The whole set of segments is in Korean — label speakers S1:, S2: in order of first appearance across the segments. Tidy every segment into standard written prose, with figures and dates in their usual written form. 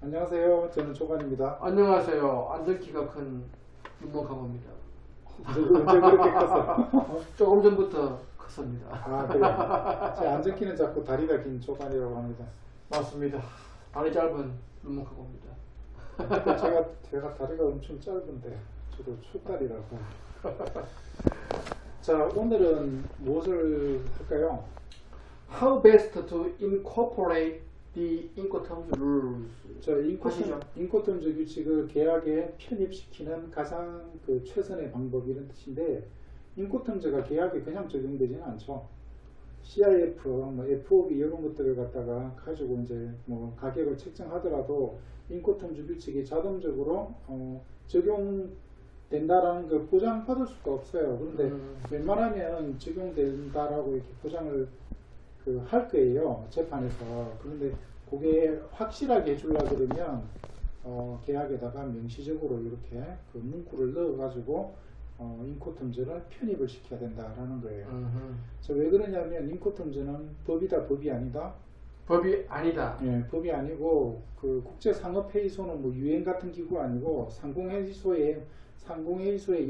S1: 안녕하세요. 저는 조관입니다.
S2: 안녕하세요. 안전키가 큰 윤목하고입니다.
S1: 언제 그렇게 컸어요?
S2: 조금 전부터 컸습니다.
S1: 아, 그래요. 제 안전키는 자꾸 다리가 긴 조관이라고 합니다.
S2: 맞습니다. 다리 짧은 윤목하고입니다.
S1: 제가 다리가 엄청 짧은데, 저도 숏다리라고. 자, 오늘은 무엇을 할까요?
S2: How best to incorporate the Incoterms rules?
S1: 저 인코텀즈 규칙을 계약에 편입시키는 가장 최선의 방법 이런 뜻인데, 인코텀즈가 계약에 그냥 적용되지는 않죠. CIF, FOB 이런 것들을 갖다가 가지고 이제 가격을 책정하더라도 인코텀즈 규칙이 자동적으로 적용된다라는 걸 보장받을 수가 없어요. 그런데 웬만하면 적용된다라고 이렇게 보장을 할 거예요, 재판에서. 그런데 그게 확실하게 해주려고 그러면 계약에다가 명시적으로 이렇게 문구를 넣어가지고 인코텀즈를 편입을 시켜야 된다라는 거예요. 왜 그러냐면 인코텀즈는 법이다, 법이 아니다.
S2: 법이 아니다.
S1: 예, 법이 아니고 국제상업회의소는 유엔 같은 기구가 아니고 상공회의소의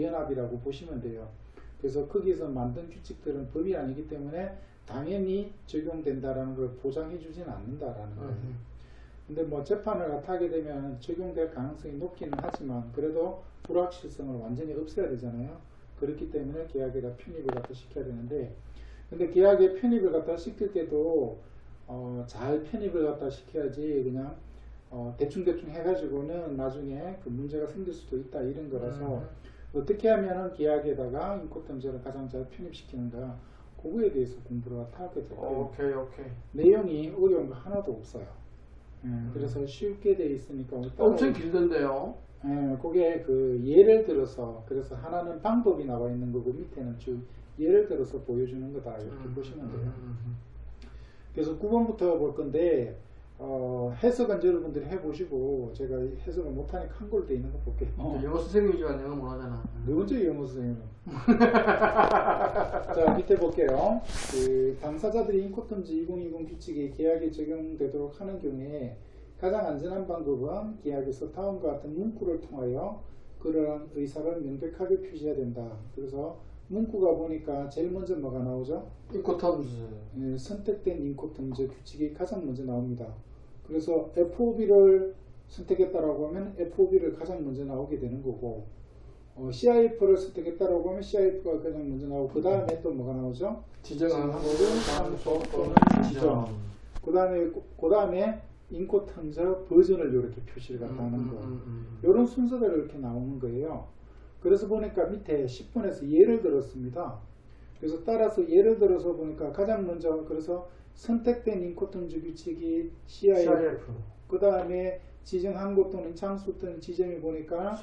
S1: 연합이라고 보시면 돼요. 그래서 거기서 만든 규칙들은 법이 아니기 때문에 당연히 적용된다라는 걸 보장해 주진 않는다라는 거예요. 근데 재판을 하게 되면 적용될 가능성이 높기는 하지만 그래도 불확실성을 완전히 없애야 되잖아요. 그렇기 때문에 계약에다 편입을 갖다 시켜야 되는데, 근데 계약에 편입을 갖다 시킬 때도 잘 편입을 갖다 시켜야지 그냥 대충대충 해가지고는 나중에 문제가 생길 수도 있다 이런 거라서 어떻게 하면은 계약에다가 인코텀즈를 가장 잘 편입시키는가, 그거에 대해서 공부를 하게 되고요.
S2: 오케이.
S1: 내용이 어려운 거 하나도 없어요. 그래서 쉽게 돼 있으니까
S2: 엄청 길던데요.
S1: 그게 예를 들어서, 그래서 하나는 방법이 나와 있는 거고 밑에는 쭉 예를 들어서 보여주는 거다 이렇게 보시면 돼요. 그래서 9번부터 볼 건데 해석은 여러분들이 해보시고, 제가 해석을 못하니까 한글로 돼 있는 거 볼게요.
S2: 영어 선생님이지만 영어 못하잖아.
S1: 누군지 영어 선생님은. 자, 밑에 볼게요. 당사자들이 인코텀즈 2020 규칙이 계약에 적용되도록 하는 경우에 가장 안전한 방법은 계약에서 다음과 같은 문구를 통하여 그러한 의사를 명백하게 표시해야 된다. 그래서 문구가 보니까 제일 먼저 뭐가 나오죠?
S2: 인코텀즈.
S1: 선택된 인코텀즈 규칙이 가장 먼저 나옵니다. 그래서 FOB를 선택했다라고 하면 FOB를 가장 먼저 나오게 되는 거고, CIF를 선택했다라고 하면 CIF가 가장 먼저 나오고, 그 다음에 또 뭐가 나오죠?
S2: 지정한
S1: 장소 또는 지정. 그 다음에 인코텀즈 버전을 이렇게 표시를 갖다 하는 거. 이런 순서대로 이렇게 나오는 거예요. 그래서 보니까 밑에 10번에서 예를 들었습니다. 그래서 따라서 예를 들어서 보니까 가장 먼저, 그래서 선택된 인코텀즈 규칙이 CIF. 그 다음에 지정한 곳 또는 장소 또는 지점이 보니까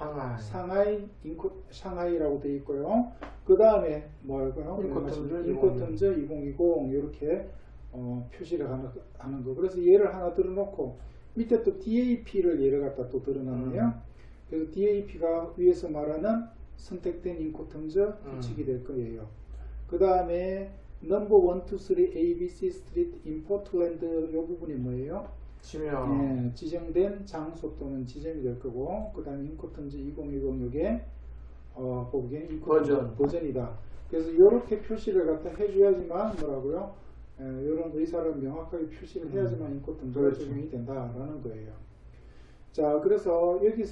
S1: 상하이라고 되어 있고요. 그 다음에 뭐랄까요? 인코텀즈 2020 이렇게 표시를 하는 거. 그래서 예를 하나 들어놓고 밑에 또 DAP를 예를 갖다 또 들어놨네요. 그래서 DAP가 위에서 말하는 선택된 인코텀즈 규칙이 될 거예요. 그 다음에 넘버 1, 2, 3 ABC 스트리트 인 포틀랜드 이 부분이 뭐예요? 지정된 장소 또는 지점이 될 거고, 그 다음에 인코텀즈 2020 이게 보기엔 인코텀즈 버전이다. 그래서 이렇게 표시를 갖다 해줘야지만 뭐라고요? 이런 의사를 명확하게 표시를 해야지만 인코텀즈가 적용이 된다라는 거예요. 자, 그래서 여기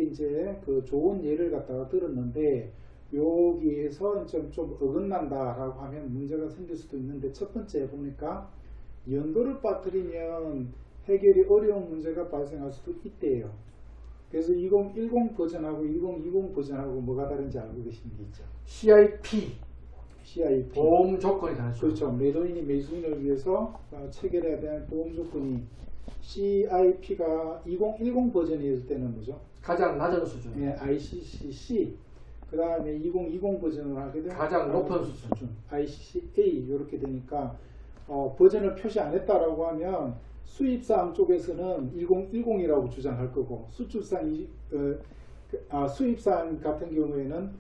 S1: 이제 좋은 예를 갖다가 들었는데, 여기에서 좀 어긋난다라고 하면 문제가 생길 수도 있는데, 첫 번째 보니까 연도를 빠뜨리면 해결이 어려운 문제가 발생할 수도 있대요. 그래서 2010 버전하고 2020 버전하고 뭐가 다른지 알고 계시는 게 있죠?
S2: CIP.
S1: 보험
S2: 조건이 다르죠.
S1: 그렇죠. 매도인이 매수인을 위해서 체결해야 되는 보험 조건이, CIP가 2010 버전일 때는 뭐죠?
S2: 가장 낮은 수준.
S1: ICC. 그 다음에 2020 버전을 하게 되면
S2: 가장 높은 수준.
S1: ICCA 이렇게 되니까 버전을 표시 안 했다라고 하면 수입사항 쪽에서는 2010이라고 주장할 거고, 수입사항 같은 경우에는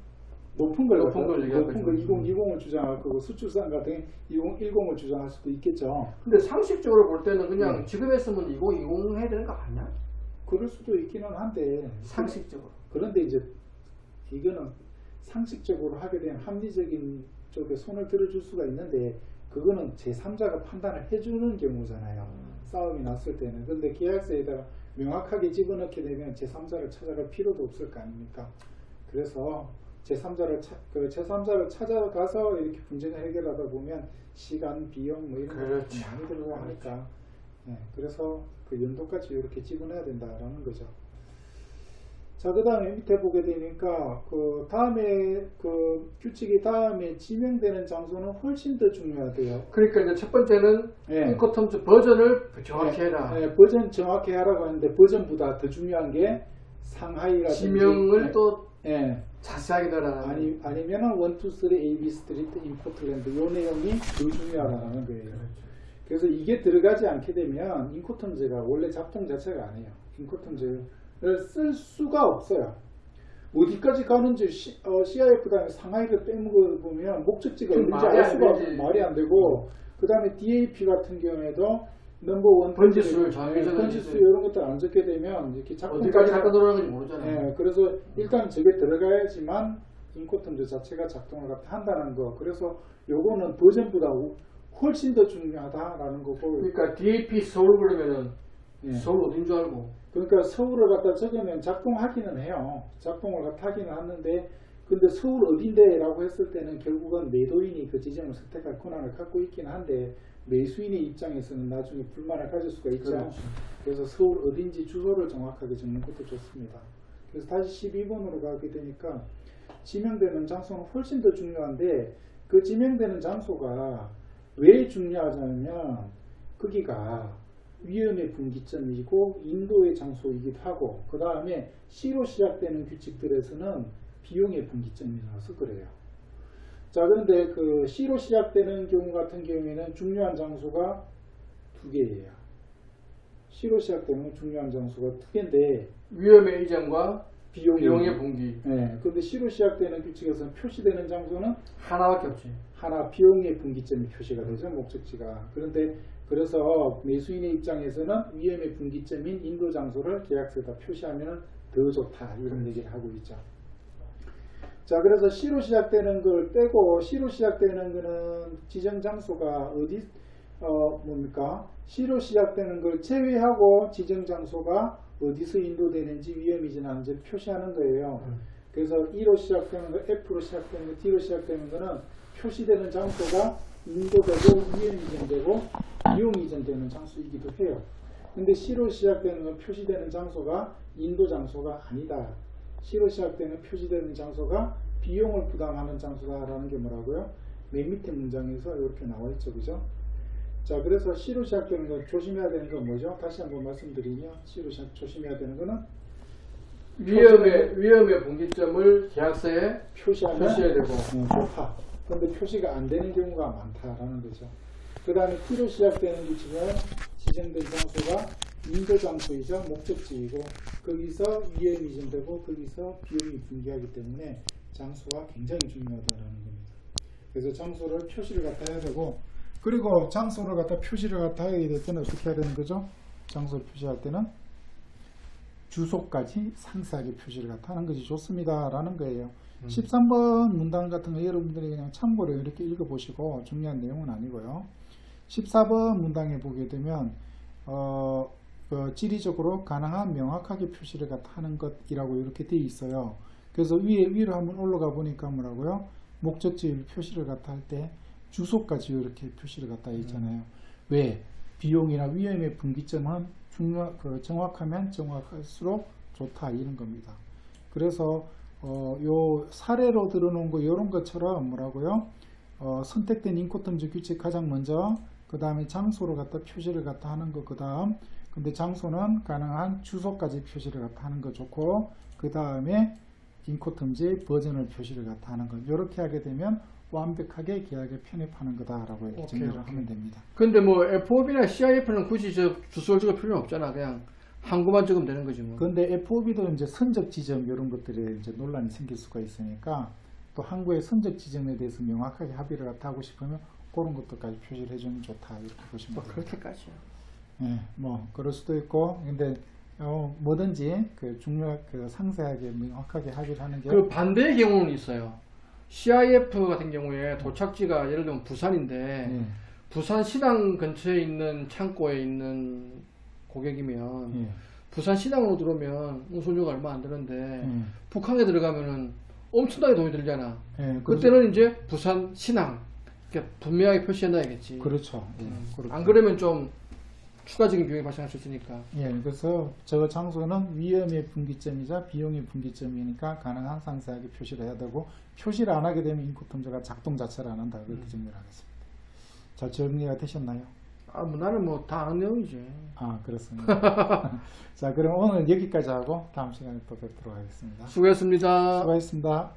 S1: 높은 걸 2020을 주장할 거고, 수출사항 같은 2010을 주장할 수도 있겠죠.
S2: 근데 상식적으로 볼 때는 그냥 지금 했으면 2020 해야 되는 거 아니야?
S1: 그럴 수도 있기는 한데
S2: 상식적으로.
S1: 그런데 이제 이거는 상식적으로 하게 되면 합리적인 쪽에 손을 들어줄 수가 있는데 그거는 제3자가 판단을 해주는 경우잖아요. 싸움이 났을 때는. 그런데 계약서에다가 명확하게 집어넣게 되면 제3자를 찾아갈 필요도 없을 거 아닙니까? 그래서 제3자를 찾아가서 이렇게 분쟁을 해결하다 보면 시간, 비용 뭐 이런 거
S2: 그렇죠.
S1: 많이 들고 하니까 그래서 그 연도까지 이렇게 집어넣어야 된다라는 거죠. 자, 그 다음에 밑에 보게 되니까 그 다음에 그 규칙이 다음에 지명되는 장소는 훨씬 더 중요하대요.
S2: 그러니까 이제 첫 번째는
S1: 예.
S2: 인코텀즈 버전을 정확히 해라.
S1: 버전 정확히 하라고 하는데 버전보다 더 중요한 게 상하이라든지
S2: 지명을 또
S1: 예.
S2: 자세하게 넣어라.
S1: 아니면은 1, 2, 3 AB 스트리트 인 포틀랜드 요 내용이 더 중요하다는 거예요.
S2: 그렇죠.
S1: 그래서 이게 들어가지 않게 되면 인코텀즈가 원래 작동 자체가 아니에요. 인코텀즈를 쓸 수가 없어요. 어디까지 가는지 CIF당에 상하이를 빼먹어보면 목적지가 어딘지 알 수가 없어요. 말이 안 되고 그 다음에 DAP 같은 경우에도 넘버 1
S2: 번지수를 정해서
S1: 번지수 이런 것들 안 적게 되면 이렇게
S2: 어디까지 갖다 놓으는지 모르잖아요.
S1: 예, 그래서 일단 저게 들어가야지만 인코텀즈 자체가 작동을 한다는 거. 그래서 요거는 버전보다 훨씬 더 중요하다라는 거고.
S2: 그러니까 DAP 서울 그러면은
S1: 예.
S2: 서울 어딘 줄 알고.
S1: 그러니까 서울을 갖다 적으면 작동하기는 해요. 작동을 갖다 하기는 하는데 근데 서울 어딘데 라고 했을 때는 결국은 매도인이 그 지점을 선택할 권한을 갖고 있긴 한데 매수인의 입장에서는 나중에 불만을 가질 수가 있죠.
S2: 그렇죠.
S1: 그래서 서울 어딘지 주소를 정확하게 적는 것도 좋습니다. 그래서 다시 12번으로 가게 되니까 지명되는 장소는 훨씬 더 중요한데 그 지명되는 장소가 왜 중요하냐면 거기가 위험의 분기점이고 인도의 장소이기도 하고 그 다음에 C로 시작되는 규칙들에서는 비용의 분기점이라서 그래요. 자, 그런데 그 C로 시작되는 경우 같은 경우에는 중요한 장소가 두 개예요. C로 시작되는 중요한 장소가 두 개인데
S2: 위험의 이점과 비용의 분기.
S1: 네, 근데 C로 시작되는 규칙에서는 표시되는 장소는
S2: 하나밖에 없지.
S1: 하나 비용의 분기점이 표시가 되죠. 목적지가. 그런데 그래서 매수인의 입장에서는 위험의 분기점인 인도 장소를 계약서에다 표시하면 더 좋다 이런 얘기를 하고 있죠. 자, 그래서 C로 시작되는 걸 빼고 C로 시작되는 거는 지정 장소가 어디 뭡니까? C로 시작되는 걸 제외하고 지정 장소가 어디서 인도되는지 위험이 지나는지 표시하는 거예요. 그래서 E로 시작되는 거, F로 시작되는 거, D로 시작되는 거는 표시되는 장소가 인도되고 위험 이전되고 비용 이전되는 장소이기도 해요. 근데 C로 시작되는 건 표시되는 장소가 인도 장소가 아니다. C로 시작되는 표시되는 장소가 비용을 부담하는 장소다라는 게 뭐라고요? 맨 밑에 문장에서 이렇게 나와 있죠. 그죠? 자, 그래서 C로 시작되는 건 조심해야 되는 건 뭐죠? 다시 한번 말씀드리면 C로 조심해야 되는 거는
S2: 위험의 분기점을 계약서에
S1: 표시해야
S2: 되고
S1: 좋다. 그런데 표시가 안 되는 경우가 많다라는 거죠. 그 다음에 T로 시작되는 규칙은 지정된 장소가 인도 장소이자 목적지이고 거기서 위험이 이전되고 거기서 비용이 분기하기 때문에 장소가 굉장히 중요하다는 겁니다. 그래서 장소를 표시를 갖다 해야 되고 그리고 장소를 갖다 표시를 갖다 하게 될 때는 어떻게 해야 되는 거죠? 장소를 표시할 때는 주소까지 상세하게 표시를 갖다 하는 것이 좋습니다 라는 거예요. 13번 문단 같은 거 여러분들이 그냥 참고로 이렇게 읽어보시고 중요한 내용은 아니고요. 14번 문단에 보게 되면 지리적으로 가능한 명확하게 표시를 갖다 하는 것이라고 이렇게 되어 있어요. 그래서 위로 한번 올라가 보니까 뭐라고요? 목적지 표시를 갖다 할 때 주소까지 이렇게 표시를 갖다 있잖아요. 왜? 비용이나 위험의 분기점은 정확하면 정확할수록 좋다 이런 겁니다. 그래서 요 사례로 들어놓은 거 이런 것처럼 뭐라고요? 선택된 인코텀즈 규칙 가장 먼저 그 다음에 장소를 갖다 표시를 갖다 하는 거 그 다음 근데 장소는 가능한 주소까지 표시를 갖다 하는 거 좋고 그 다음에 인코텀즈 버전을 표시를 갖다 하는 거 이렇게 하게 되면 완벽하게 계약에 편입하는 거다라고 이렇게 정리를 하면 됩니다.
S2: 근데 뭐 FOB나 CIF는 굳이 주소를 적을 필요는 없잖아. 그냥 항구만 적으면 되는 거지 뭐.
S1: 근데 FOB도 이제 선적 지점 이런 것들이 이제 논란이 생길 수가 있으니까 또 항구의 선적 지점에 대해서 명확하게 합의를 갖다 하고 싶으면 그런 것들까지 표시를 해주면 좋다 이렇게 보시면 됩니다.
S2: 그렇게까지요.
S1: 네, 뭐 그럴 수도 있고 근데 뭐든지 상세하게 명확하게 합의를 하는 게
S2: 그 반대의 경우는 있어요. CIF 같은 경우에 도착지가 예를 들면 부산인데
S1: 예,
S2: 부산 시당 근처에 있는 창고에 있는 고객이면
S1: 예,
S2: 부산 시당으로 들어오면 운송료가 얼마 안 드는데
S1: 예,
S2: 북항에 들어가면은 엄청나게 돈이 들잖아.
S1: 예,
S2: 그때는 이제 부산 신항 이렇게 분명하게 표시해놔야겠지.
S1: 그렇죠. 예, 그렇고.
S2: 안 그러면 좀 추가적인 비용이 발생할 수 있으니까.
S1: 예, 그래서 저 장소는 위험의 분기점이자 비용의 분기점이니까 가능한 상세하게 표시를 해야 되고, 표시를 안 하게 되면 인코통제가 작동 자체를 안 한다, 그렇게 정리를 하겠습니다. 자, 정리가 되셨나요?
S2: 뭐 나는 뭐 다 아는 내용이지.
S1: 그렇습니다. 자, 그럼 오늘 여기까지 하고 다음 시간에 또 뵙도록 하겠습니다.
S2: 수고했습니다.
S1: 수고하셨습니다.